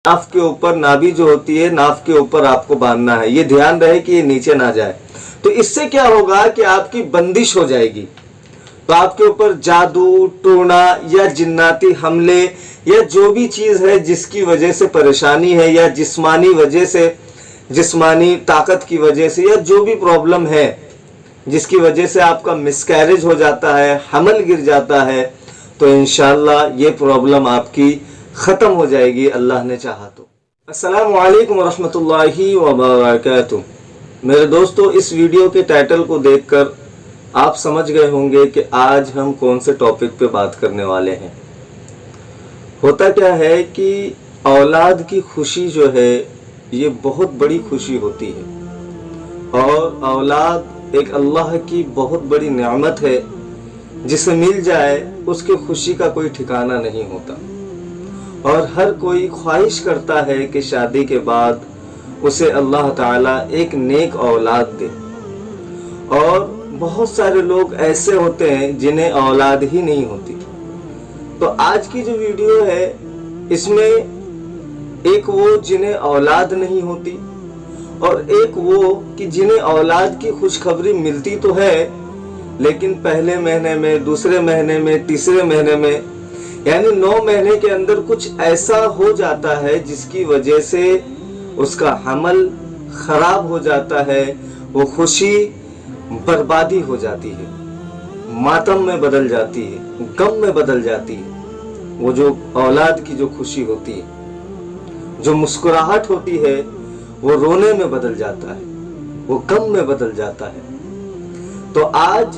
नाफ के ऊपर, नाभि जो होती है नाफ के ऊपर आपको बांधना है, ये ध्यान रहे कि ये नीचे ना जाए। तो इससे क्या होगा कि आपकी बंदिश हो जाएगी। तो आपके ऊपर जादू टोना या जिन्नाती हमले या जो भी चीज है जिसकी वजह से परेशानी है, या जिस्मानी वजह से, जिस्मानी ताकत की वजह से, या जो भी प्रॉब्लम है जिसकी वजह से आपका मिसकैरेज हो जाता है, हमल गिर जाता है, तो इंशाअल्लाह ये प्रॉब्लम आपकी ख़त्म हो जाएगी अल्लाह ने चाहा तो। अस्सलामु अलैकुम वरहमतुल्लाहि वबरकातुहू। मेरे दोस्तों, इस वीडियो के टाइटल को देखकर आप समझ गए होंगे कि आज हम कौन से टॉपिक पे बात करने वाले हैं। होता क्या है कि औलाद की खुशी जो है ये बहुत बड़ी खुशी होती है, और औलाद एक अल्लाह की बहुत बड़ी नेमत है, जिसे मिल जाए उसके खुशी का कोई ठिकाना नहीं होता। और हर कोई ख्वाहिश करता है कि शादी के बाद उसे अल्लाह ताला एक नेक औलाद दे। और बहुत सारे लोग ऐसे होते हैं जिन्हें औलाद ही नहीं होती। तो आज की जो वीडियो है इसमें एक वो जिन्हें औलाद नहीं होती, और एक वो कि जिन्हें औलाद की खुशखबरी मिलती तो है, लेकिन पहले महीने में, दूसरे महीने में, तीसरे महीने में, यानी 9 महीने के अंदर कुछ ऐसा हो जाता है जिसकी वजह से उसका हमल खराब हो जाता है, वो खुशी बर्बादी हो जाती है, मातम में बदल जाती है, गम में बदल जाती है। वो जो औलाद की जो खुशी होती है, जो मुस्कुराहट होती है, वो रोने में बदल जाता है, वो गम में बदल जाता है। तो आज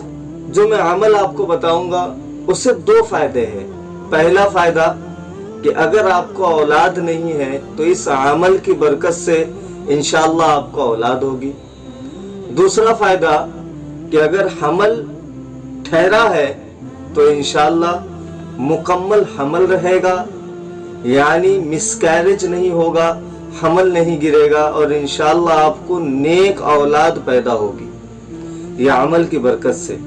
जो मैं अमल आपको बताऊंगा उससे 2 फायदे हैं। पहला फायदा कि अगर आपको औलाद नहीं है तो इस अमल की बरकत से इंशाअल्लाह आपको औलाद होगी। दूसरा फायदा कि अगर हमल ठहरा है तो इंशाअल्लाह मुकम्मल हमल रहेगा, यानी मिसकैरेज नहीं होगा, हमल नहीं गिरेगा, और इंशाअल्लाह आपको नेक औलाद पैदा होगी यह अमल की बरकत से।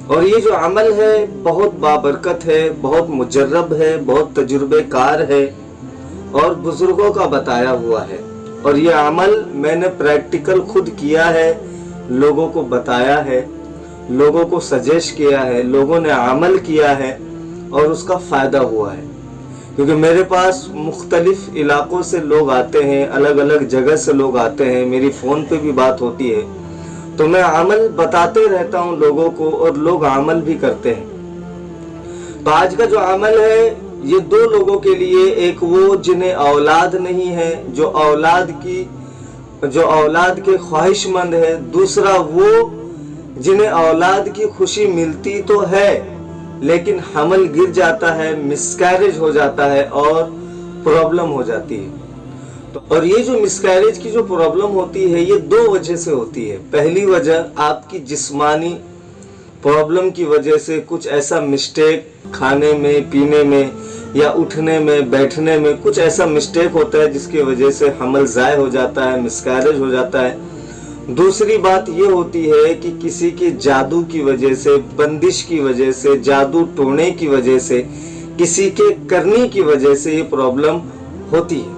और ये जो अमल है बहुत बाबरकत है, बहुत मुजर्रब है, बहुत तजुर्बेकार है, और बुजुर्गों का बताया हुआ है। और ये अमल मैंने प्रैक्टिकल खुद किया है, लोगों को बताया है, लोगों को सजेस्ट किया है, लोगों ने अमल किया है और उसका फ़ायदा हुआ है। क्योंकि मेरे पास मुख्तलिफ इलाकों से लोग आते हैं, अलग अलग जगह से लोग आते हैं, मेरी फ़ोन पे भी बात होती है, तो मैं अमल बताते रहता हूँ लोगों को, और लोग अमल भी करते हैं। तो आज का जो अमल है ये 2 लोगों के लिए, एक वो जिन्हें औलाद नहीं है, जो औलाद के ख्वाहिशमंद है, दूसरा वो जिन्हें औलाद की खुशी मिलती तो है लेकिन हमल गिर जाता है, मिसकैरेज हो जाता है और प्रॉब्लम हो जाती है। और ये जो मिसकैरेज की जो प्रॉब्लम होती है ये 2 वजह से होती है। पहली वजह आपकी जिस्मानी प्रॉब्लम की वजह से, कुछ ऐसा मिस्टेक खाने में, पीने में, या उठने में, बैठने में कुछ ऐसा मिस्टेक होता है जिसकी वजह से हमल ज़ाय हो जाता है, मिसकैरेज हो जाता है। दूसरी बात ये होती है कि किसी के जादू की वजह से, बंदिश की वजह से, जादू टोने की वजह से, किसी के करने की वजह से ये प्रॉब्लम होती है,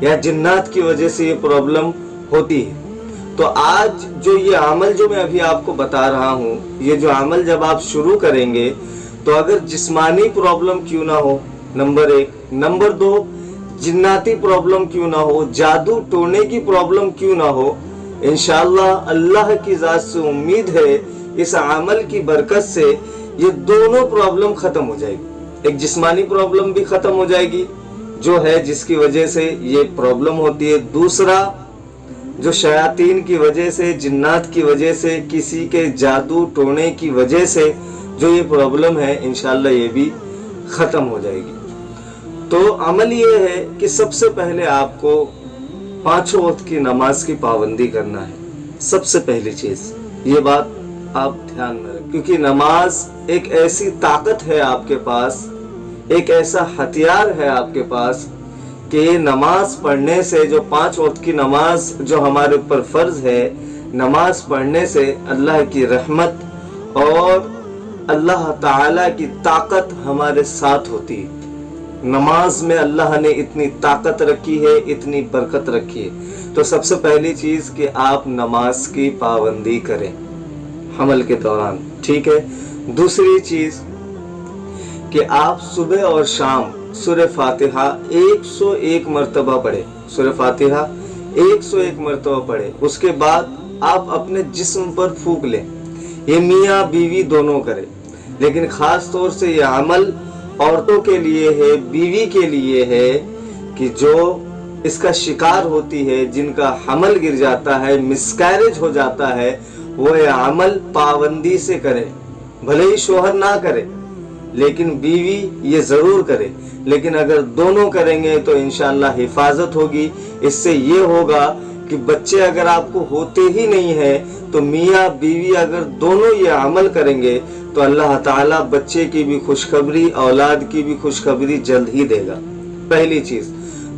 या जिन्नात की वजह से ये प्रॉब्लम होती है। तो आज जो ये अमल जो मैं अभी आपको बता रहा हूँ, ये जो अमल जब आप शुरू करेंगे तो अगर जिस्मानी प्रॉब्लम क्यों ना हो, नंबर 1, नंबर 2 जिन्नाती प्रॉब्लम क्यों ना हो, जादू टोने की प्रॉब्लम क्यों ना हो, इंशाअल्लाह अल्लाह की ज़ात से उम्मीद है इस अमल की बरकत से ये दोनों प्रॉब्लम खत्म हो जाएगी। एक जिस्मानी प्रॉब्लम भी खत्म हो जाएगी जो है जिसकी वजह से ये प्रॉब्लम होती है। दूसरा, जो शयातीन की वजह से, जिन्नात की वजह से, किसी के जादू टोने की वजह से जो ये प्रॉब्लम है, इंशाअल्लाह ये भी ख़त्म हो जाएगी। तो अमल ये है कि सबसे पहले आपको 5 वक्त की नमाज की पाबंदी करना है। सबसे पहली चीज़ ये बात आप ध्यान में रखें, क्योंकि नमाज एक ऐसी ताकत है आपके पास, एक ऐसा हथियार है आपके पास कि नमाज पढ़ने से, जो 5 वक्त की नमाज जो हमारे ऊपर फ़र्ज है, नमाज पढ़ने से अल्लाह की रहमत और अल्लाह ताला की ताकत हमारे साथ होती है। नमाज में अल्लाह ने इतनी ताकत रखी है, इतनी बरकत रखी है। तो सबसे पहली चीज कि आप नमाज की पाबंदी करें हमल के दौरान, ठीक है। दूसरी चीज कि आप सुबह और शाम सूरह फातिहा 101 मरतबा पढ़े, सूरह फातिहा 101 मरतबा पढ़े। उसके बाद आप अपने जिस्म पर फूंक लें। ये मियाँ बीवी दोनों करें, लेकिन खास तौर से ये अमल औरतों के लिए है, बीवी के लिए है कि जो इसका शिकार होती है, जिनका हमल गिर जाता है, मिसकैरेज हो जाता है, वो ये अमल पाबंदी से करे। भले ही शोहर ना करे, लेकिन बीवी ये जरूर करे। लेकिन अगर दोनों करेंगे तो इंशाअल्लाह हिफाजत होगी। इससे ये होगा कि बच्चे अगर आपको होते ही नहीं है तो मियाँ बीवी अगर दोनों ये अमल करेंगे तो अल्लाह ताला बच्चे की भी खुशखबरी, औलाद की भी खुशखबरी जल्द ही देगा, पहली चीज।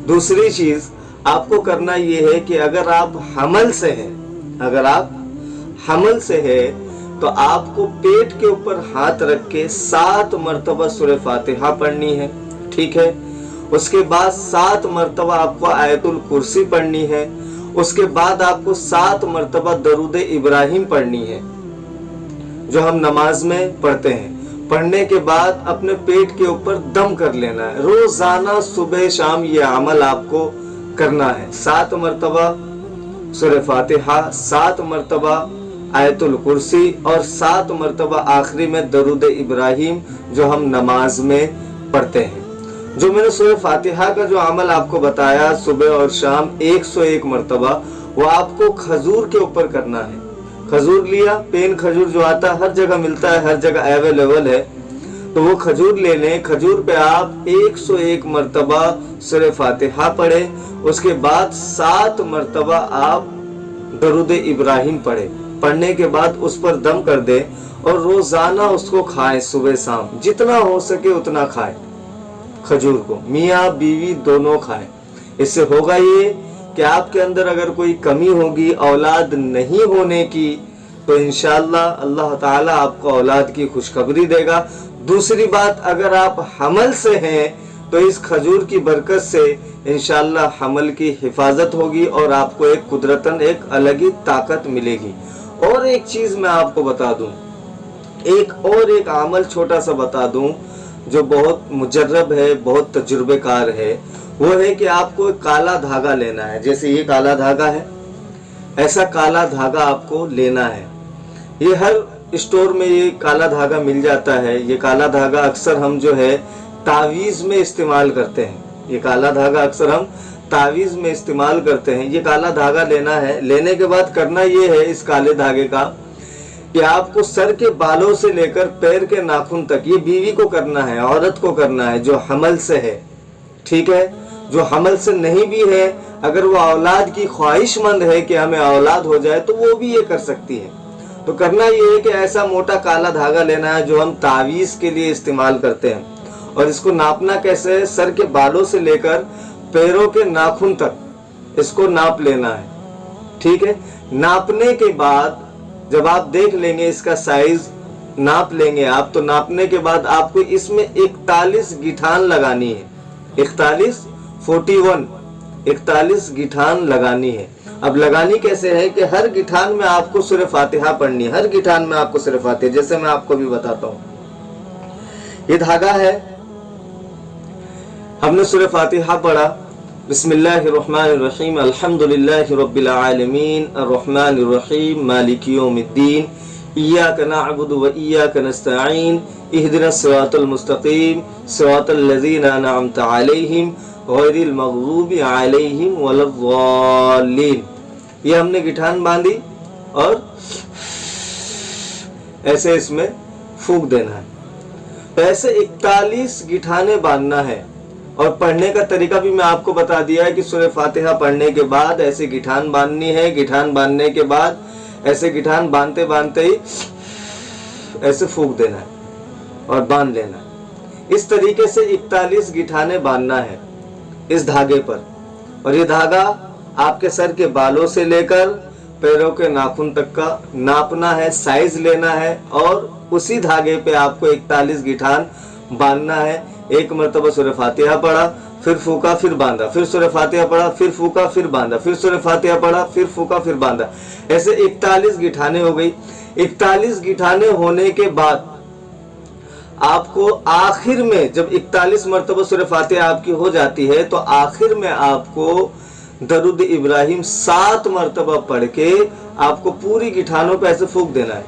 दूसरी चीज आपको करना ये है कि अगर आप हमल से हैं, अगर आप हमल से है तो आपको पेट के ऊपर हाथ रख के 7 मरतबा सूरह फातिहा पढ़नी है, ठीक है। उसके बाद 7 मरतबा आपको आयतुल कुर्सी पढ़नी है। उसके बाद आपको 7 मरतबा दरूद इब्राहिम पढ़नी है, जो हम नमाज में पढ़ते हैं। पढ़ने के बाद अपने पेट के ऊपर दम कर लेना है। रोजाना सुबह शाम ये अमल आपको करना है। 7 मरतबा सूरह फातिहा, 7 मरतबा आयतुल कुर्सी और 7 मरतबा आखिरी में दरूद इब्राहिम, जो हम नमाज में पढ़ते हैं। जो मैंने सूरह फातिहा का जो अमल आपको बताया सुबह और शाम 101 मरतबा, वो आपको खजूर के ऊपर करना है। खजूर लिया, पेन खजूर जो आता है, हर जगह मिलता है, हर जगह अवेलेबल है, तो वो खजूर ले लें। खजूर पे आप 101 मरतबा सूरह फातिहा पढ़े। उसके बाद 7 मरतबा आप दरूद इब्राहिम पढ़े। पढ़ने के बाद उस पर दम कर दे और रोजाना उसको खाएं, सुबह शाम जितना हो सके उतना खाएं। खजूर को मियाँ बीवी दोनों खाएं। इससे होगा ये कि आपके अंदर अगर कोई कमी होगी औलाद नहीं होने की, तो इंशाअल्लाह अल्लाह ताला आपको औलाद की खुशखबरी देगा। दूसरी बात, अगर आप हमल से हैं तो इस खजूर की बरकत से इंशाअल्लाह हमल की हिफाजत होगी और आपको एक कुदरतन एक अलग ही ताकत मिलेगी। और एक चीज मैं आपको बता दूं, एक अमल छोटा सा बता दूं जो बहुत मुजर्रब है, बहुत तजुर्बेकार है। वो है कि आपको एक काला धागा लेना है। जैसे ये काला धागा है, ऐसा काला धागा आपको लेना है। ये हर स्टोर में ये काला धागा मिल जाता है। ये काला धागा अक्सर हम जो है तावीज़ में इस्तेमाल करते हैं। ये काला धागा अक्सर हम तावीज़ में इस्तेमाल करते हैं। ये काला धागा लेना है। लेने के बाद करना ये है इस काले धागे का कि आपको सर के बालों से लेकर पैर के नाखून तक, ये बीवी को करना है, औरत को करना है जो हमल से है, ठीक है। जो हमल से नहीं भी है, अगर वो औलाद की ख्वाहिशमंद है कि हमें औलाद हो जाए, तो वो भी ये कर सकती है। तो करना ये है कि ऐसा मोटा काला धागा लेना है जो हम तावीज़ के लिए इस्तेमाल करते हैं। और इसको नापना कैसे है, सर के बालों से लेकर पैरों के नाखून तक इसको नाप लेना है, ठीक है। नापने के बाद जब आप देख लेंगे इसका साइज, नाप लेंगे आप, तो नापने के बाद आपको इसमें 41 गिठान लगानी है। 41 गिठान लगानी है। अब लगानी कैसे है कि हर गिठान में आपको सूरह फातिहा पढ़नी है। हर गिठान में आपको सूरह फातिहा, जैसे मैं आपको भी बताता हूँ। ये धागा है, हमने सूरह फातिहा पढ़ा, बिस्मिल्लाहिर्रहमानिर्रहीम, अल्हम्दुलिल्लाहि रब्बिल आलमीन, अर्रहमानिर्रहीम, मालिकि यौमिद्दीन, इय्याका नअबुदु व इय्याका नस्तईन, इहदिनस सिरातल मुस्तकीम, सिरातल लज़ीना अनअमता अलैहिम, गैरिल मग़ज़ूबि अलैहिम वलद्दाल्लीन। ये हमने गिठान बांधी और ऐसे इसमें फूंक देना है। तो ऐसे 41 गिठाने बांधना है। और पढ़ने का तरीका भी मैं आपको बता दिया है कि सूरह फातिहा पढ़ने के बाद ऐसे गिठान बांधनी है। गिठान बांधने के बाद ऐसे गिठान बांधते बांधते ही ऐसे फूंक देना है और बांध लेना है। इस तरीके से 41 गिठाने बांधना है इस धागे पर। और ये धागा आपके सर के बालों से लेकर पैरों के नाखून तक का नापना है, साइज लेना है और उसी धागे पे आपको 41 गिठान बांधना है। एक मरतबा सूरह फातिहा पढ़ा, फिर फूका, फिर बांधा, फिर सूरह फातिहा पढ़ा, फिर फूका, फिर बांधा, फिर सूरह फातिहा पढ़ा, फिर फूका, फिर बांधा। ऐसे 41 गिठाने हो गई। 41 गिठाने होने के बाद आपको आखिर में जब 41 मरतबा सूरह फातिहा आपकी हो जाती है तो आखिर में आपको दरूद इब्राहिम 7 मरतबा पढ़ के आपको पूरी गिठानों पे ऐसे फूंक देना है।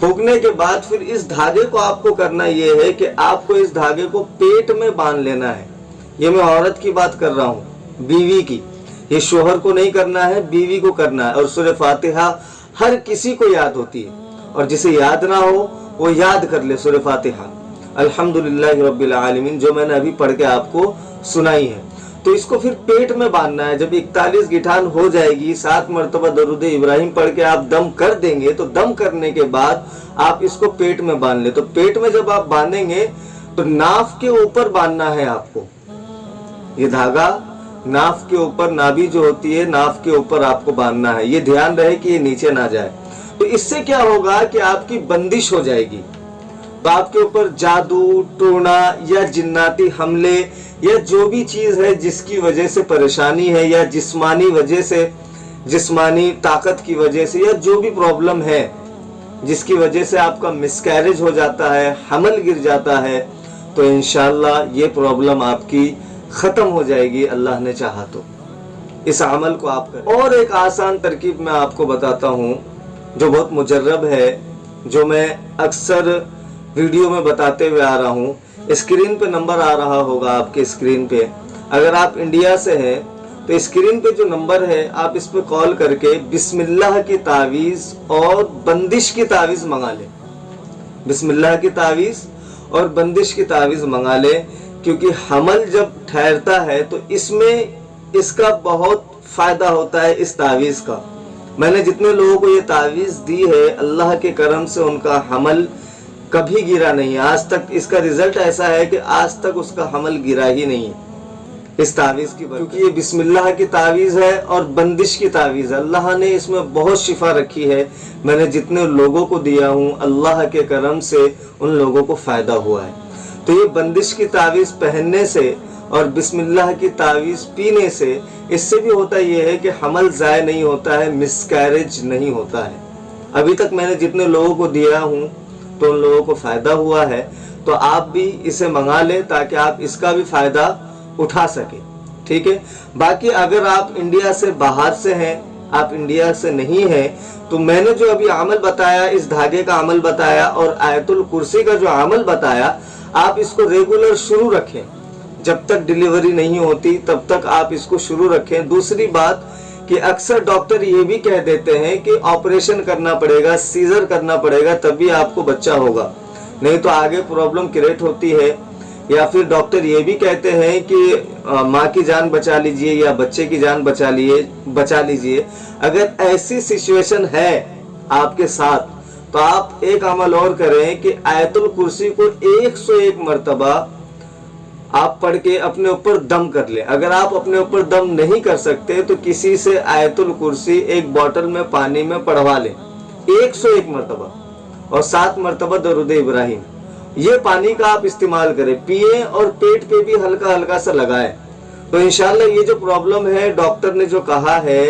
फूंकने के बाद फिर इस धागे को आपको करना यह है कि आपको इस धागे को पेट में बांध लेना है। ये मैं औरत की बात कर रहा हूँ, बीवी की। ये शोहर को नहीं करना है, बीवी को करना है। और सूरह फातिहा हर किसी को याद होती है, और जिसे याद ना हो वो याद कर ले सूरह फातिहा अल्हम्दुलिल्लाह रब्बिल आलमीन, जो मैंने अभी पढ़ के आपको सुनाई है। तो इसको फिर पेट में बांधना है। जब 41 गिठान हो जाएगी, 7 मरतबा दरूद इब्राहिम पढ़ के आप दम कर देंगे, तो दम करने के बाद आप इसको पेट में बांध ले। तो पेट में जब आप बांधेंगे तो नाफ के ऊपर बांधना है आपको। ये धागा नाफ के ऊपर, नाभि जो होती है नाफ के ऊपर आपको बांधना है। ये ध्यान रहे कि ये नीचे ना जाए। तो इससे क्या होगा कि आपकी बंदिश हो जाएगी। तो आपके ऊपर जादू टोना या जिन्नाती हमले या जो भी चीज है जिसकी वजह से परेशानी है, या जिस्मानी वजह से, जिस्मानी ताकत की वजह से, या जो भी प्रॉब्लम है जिसकी वजह से आपका मिसकैरेज हो जाता है, हमल गिर जाता है, तो इंशाअल्लाह ये प्रॉब्लम आपकी खत्म हो जाएगी अल्लाह ने चाहा तो। इस अमल को आप करें। और एक आसान तरकीब मैं आपको बताता हूँ जो बहुत मुजर्रब है, जो मैं अक्सर वीडियो में बताते हुए आ रहा हूँ। स्क्रीन पे नंबर आ रहा होगा आपके स्क्रीन पे। अगर आप इंडिया से हैं तो स्क्रीन पे जो नंबर है आप इस पे कॉल करके बिस्मिल्लाह की तावीज़ और बंदिश की तावीज़ मंगा लें। बिस्मिल्लाह की तावीज़ और बंदिश की तावीज़ मंगा लें, क्योंकि हमल जब ठहरता है तो इसमें इसका बहुत फ़ायदा होता है इस तावीज़ का। मैंने जितने लोगों को ये तावीज़ दी है अल्लाह के करम से उनका हमल कभी गिरा नहीं। आज तक इसका रिजल्ट ऐसा है कि आज तक उसका हमल गिरा ही नहीं है इस तावीज़ की, क्योंकि ये बिस्मिल्लाह की तावीज़ है और बंदिश की तावीज़ है। अल्लाह ने इसमें बहुत शिफा रखी है। मैंने जितने लोगों को दिया हूँ अल्लाह के करम से उन लोगों को फ़ायदा हुआ है। तो ये बंदिश की तावीज़ पहनने से और बिस्मिल्लाह की तावीज़ पीने से इससे भी होता ये है कि हमल ज़ाय नहीं होता है, मिसकैरेज नहीं होता है। अभी तक मैंने जितने लोगों को दिया हूँ तो उन लोगों को फ़ायदा हुआ है। तो आप भी इसे मंगा लें ताकि आप इसका भी फ़ायदा उठा सके। ठीक है। बाकी अगर आप इंडिया से बाहर से हैं, आप इंडिया से नहीं हैं, तो मैंने जो अभी अमल बताया, इस धागे का अमल बताया और आयतुल कुर्सी का जो अमल बताया, आप इसको रेगुलर शुरू रखें। जब तक डिलीवरी नहीं होती तब तक आप इसको शुरू रखें। दूसरी बात कि अक्सर डॉक्टर ये भी कह देते हैं कि ऑपरेशन करना पड़ेगा, सीजर करना पड़ेगा, तभी आपको बच्चा होगा, नहीं तो आगे प्रॉब्लम क्रिएट होती है। या फिर डॉक्टर ये भी कहते हैं कि माँ की जान बचा लीजिए या बच्चे की जान बचा लीजिए। अगर ऐसी सिचुएशन है आपके साथ तो आप एक अमल और करें कि आयतुल कुर्सी को 101 मरतबा आप पढ़ के अपने ऊपर दम कर लें। अगर आप अपने ऊपर दम नहीं कर सकते तो किसी से आयतुल कुर्सी एक बोतल में पानी में पढ़वा लें 101 मरतबा, और 7 मरतबा दरूद इब्राहिम। ये पानी का आप इस्तेमाल करें, पिए और पेट पे भी हल्का हल्का सा लगाएं। तो इंशाल्लाह ये जो प्रॉब्लम है, डॉक्टर ने जो कहा है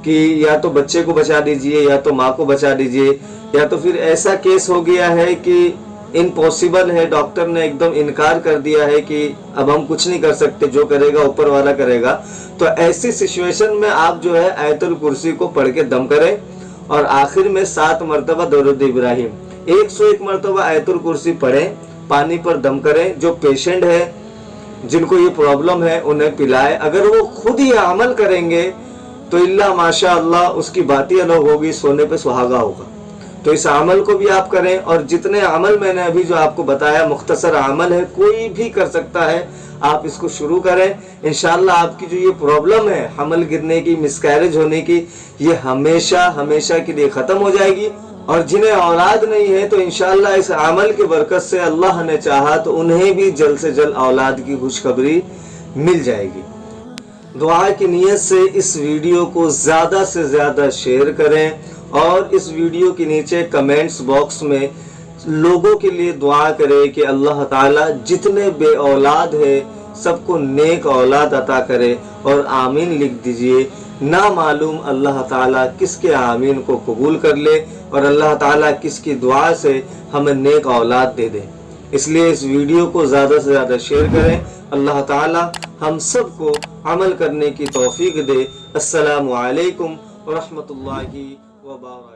कि या तो बच्चे को बचा दीजिए या तो माँ को बचा दीजिए, या तो फिर ऐसा केस हो गया है कि इम्पॉसिबल है, डॉक्टर ने एकदम इनकार कर दिया है कि अब हम कुछ नहीं कर सकते, जो करेगा ऊपर वाला करेगा। तो ऐसी सिचुएशन में आप जो है आयतुल कुर्सी को पढ़ के दम करें और आखिर में 7 मरतबा दरूद इब्राहिम, 101 मरतबा आयतुल कुर्सी पढ़ें, पानी पर दम करें। जो पेशेंट है जिनको ये प्रॉब्लम है उन्हें पिलाए। अगर वो खुद ही अमल करेंगे तो इल्ला माशाअल्लाह उसकी बात ही अलग होगी, सोने पे सुहागा होगा। तो इस अमल को भी आप करें। और जितने अमल मैंने अभी जो आपको बताया मुख्तसर अमल है, कोई भी कर सकता है, आप इसको शुरू करें। इंशाअल्लाह आपकी जो ये प्रॉब्लम है हमल गिरने की, मिसकैरेज होने की, ये हमेशा हमेशा के लिए ख़त्म हो जाएगी। और जिन्हें औलाद नहीं है तो इंशाअल्लाह इस अमल की बरकत से अल्लाह ने चाहा तो उन्हें भी जल्द से जल्द औलाद की खुशखबरी मिल जाएगी। दुआ की नीयत से इस वीडियो को ज़्यादा से ज़्यादा शेयर करें और इस वीडियो के नीचे कमेंट्स बॉक्स में लोगों के लिए दुआ करें कि अल्लाह ताला जितने बे औलाद है सबको नेक औलाद अता करे, और आमीन लिख दीजिए। ना मालूम अल्लाह ताला किसके आमीन को कबूल कर ले और अल्लाह ताला किसकी दुआ से हमें नेक औलाद दे दे। इसलिए इस वीडियो को ज़्यादा से ज़्यादा शेयर करें। अल्लाह ताला हम सबको अमल करने की तौफीक दे। अस्सलामु अलैकुम व रहमतुल्लाहि व बरकातहू।